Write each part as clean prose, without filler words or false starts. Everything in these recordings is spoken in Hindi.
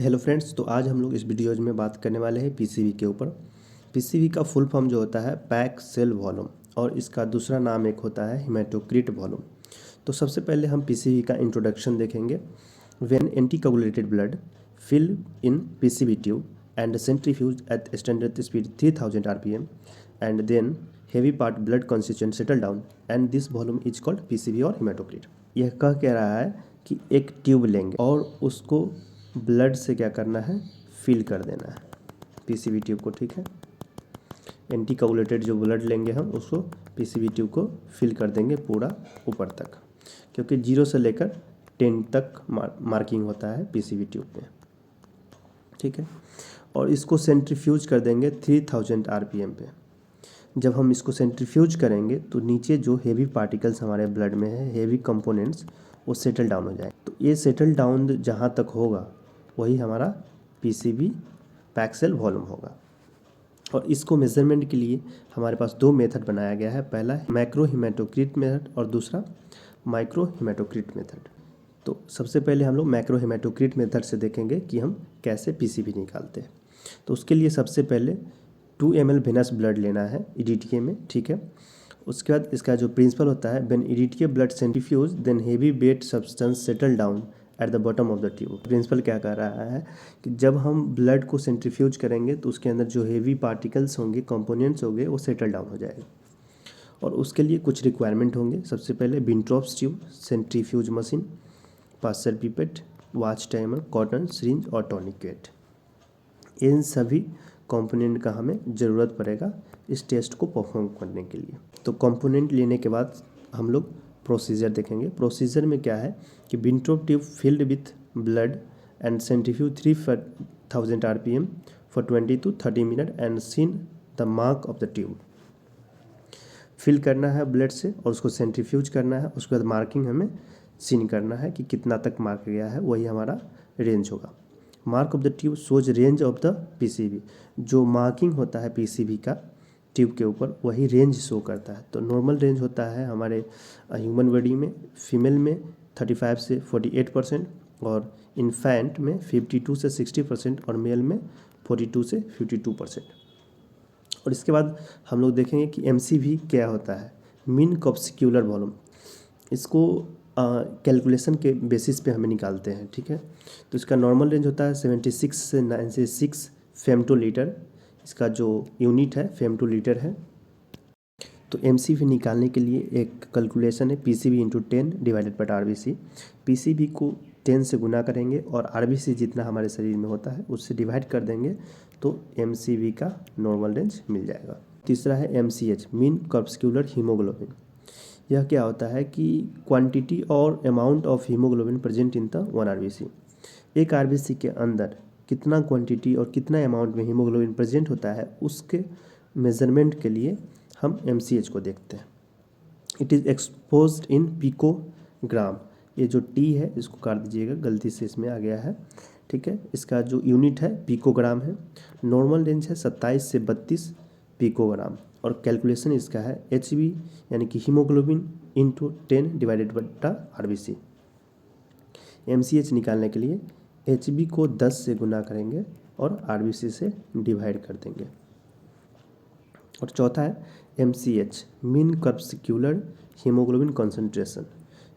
हेलो फ्रेंड्स, तो आज हम लोग इस वीडियोज में बात करने वाले हैं पीसीबी के ऊपर। पीसीबी का फुल फॉर्म जो होता है पैक सेल वॉल्यूम, और इसका दूसरा नाम एक होता है हेमाटोक्रिट वॉल्यूम। तो सबसे पहले हम पीसीबी का इंट्रोडक्शन देखेंगे। When anticoagulated blood fill in PCB tube and centrifuge at standard speed 3000 RPM and then heavy part blood consistent settle down and this volume is called PCB और हेमाटोक्रिट। यह कह रहा है कि एक ट्यूब लेंगे और उसको ब्लड से क्या करना है, फिल कर देना है पीसीबी ट्यूब को। ठीक है, एंटीकोगुलेटेड जो ब्लड लेंगे हम उसको पीसीबी ट्यूब को फिल कर देंगे पूरा ऊपर तक, क्योंकि 0 से लेकर 10 तक मार्किंग होता है पीसीबी ट्यूब में। ठीक है, और इसको सेंट्रीफ्यूज कर देंगे 3000 आरपीएम पे। जब हम इसको सेंट्रीफ्यूज करेंगे तो नीचे जो हेवी पार्टिकल्स हमारे ब्लड में है, हेवी कंपोनेंट्स, वो सेटल डाउन हो जाए। तो ये सेटल डाउन जहाँ तक होगा वही हमारा पीसीबी पैक सेल वॉल्यूम होगा। और इसको मेजरमेंट के लिए हमारे पास दो मेथड बनाया गया है, पहला मैक्रो हेमाटोक्रिट मेथड और दूसरा माइक्रो हेमाटोक्रिट मेथड। तो सबसे पहले हम लोग मैक्रो हेमाटोक्रिट मेथड से देखेंगे कि हम कैसे पीसीबी निकालते हैं। तो उसके लिए सबसे पहले 2 ml वेनस ब्लड लेना है ईडीटीए में। ठीक है, उसके बाद इसका जो प्रिंसिपल होता है, when EDTA blood centrifuge then heavy weight substance settle down at the bottom of the tube. Principle क्या कर रहा है कि जब हम ब्लड को सेंट्रीफ्यूज करेंगे तो उसके अंदर जो हेवी पार्टिकल्स होंगे, कंपोनेंट्स होंगे, वो सेटल डाउन हो जाएगा। और उसके लिए कुछ रिक्वायरमेंट होंगे। सबसे पहले Wintrobe's tube, centrifuge machine, Pasteur pipette, watch timer, cotton syringe और टॉर्निकेट। इन सभी कंपोनेंट का हमें ज़रूरत पड़ेगा इस टेस्ट को परफॉर्म करने के लिए। तो कंपोनेंट लेने के बाद हम लोग प्रोसीजर देखेंगे। प्रोसीजर में क्या है कि Wintrobe tube filled with blood and centrifuge 3000 RPM for 20 to 30 minute and seen the mark of the tube. Fill करना है ब्लड से और उसको सेंट्रीफ्यूज करना है। उसके बाद मार्किंग हमें सीन करना है कि कितना तक मार्क गया है, वही हमारा रेंज होगा। Mark of the tube shows range of the PCB. जो मार्किंग होता है पीसीबी का ट्यूब के ऊपर, वही रेंज शो करता है। तो नॉर्मल रेंज होता है हमारे ह्यूमन बॉडी में, फीमेल में 35 से 48% और इन्फेंट में 52 से 60% और मेल में 42 से 52%। और इसके बाद हम लोग देखेंगे कि एमसीवी क्या होता है, मीन कॉप्सिक्यूलर वॉल्यूम। इसको कैलकुलेशन के बेसिस पे हमें निकालते हैं। ठीक है, तो इसका नॉर्मल रेंज होता है 76 से 96 फेमटोलीटर। इसका जो यूनिट है फेमटोलीटर है। तो एमसीवी निकालने के लिए एक कैलकुलेशन है, PCB into 10 divided by RBC. PCB को 10 से गुना करेंगे और आरबीसी जितना हमारे शरीर में होता है उससे डिवाइड कर देंगे, तो एमसीवी का नॉर्मल रेंज मिल जाएगा। तीसरा है एमसीएच, मीन कॉर्पस्कुलर हीमोग्लोबिन। यह क्या होता है कि क्वांटिटी और amount of haemoglobin present in the 1 RBC. एक आरबीसी के अंदर कितना क्वांटिटी और कितना अमाउंट में हीमोग्लोबिन प्रेजेंट होता है, उसके मेजरमेंट के लिए हम एमसीएच को देखते हैं। It is exposed in picogram. ये जो टी है इसको काट दीजिएगा, गलती से इसमें आ गया है। ठीक है, इसका जो यूनिट है पिकोग्राम है। नॉर्मल रेंज है 27 से 32 पिकोग्राम और कैलकुलेशन इसका है एचबी यानी कि हीमोग्लोबिन इंटू 10 डिवाइडेड बटा आरबीसी। एमसीएच निकालने के लिए एचबी को 10 से गुना करेंगे और आरबीसी से डिवाइड कर देंगे। और चौथा है MCH, mean corpuscular haemoglobin concentration.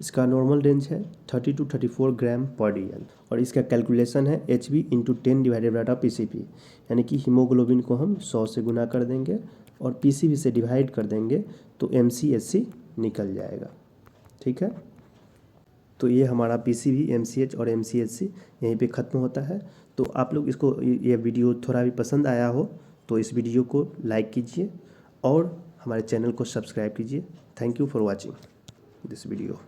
इसका नॉर्मल रेंज है 30 to 34 ग्राम पर डीएल और इसका कैलकुलेशन है HB into 10 divided by PCB. यानी कि हीमोग्लोबिन को हम 100 से गुना कर देंगे और पीसीबी से डिवाइड कर देंगे, तो एमसीएचसी निकल जाएगा। ठीक है, तो ये हमारा पीसीबी, एमसीएच और एमसीएचसी यहीं पे ख़त्म होता है। तो आप लोग इसको, ये वीडियो थोड़ा भी पसंद आया हो तो इस वीडियो को लाइक कीजिए और हमारे चैनल को सब्सक्राइब कीजिए। Thank you for watching this video.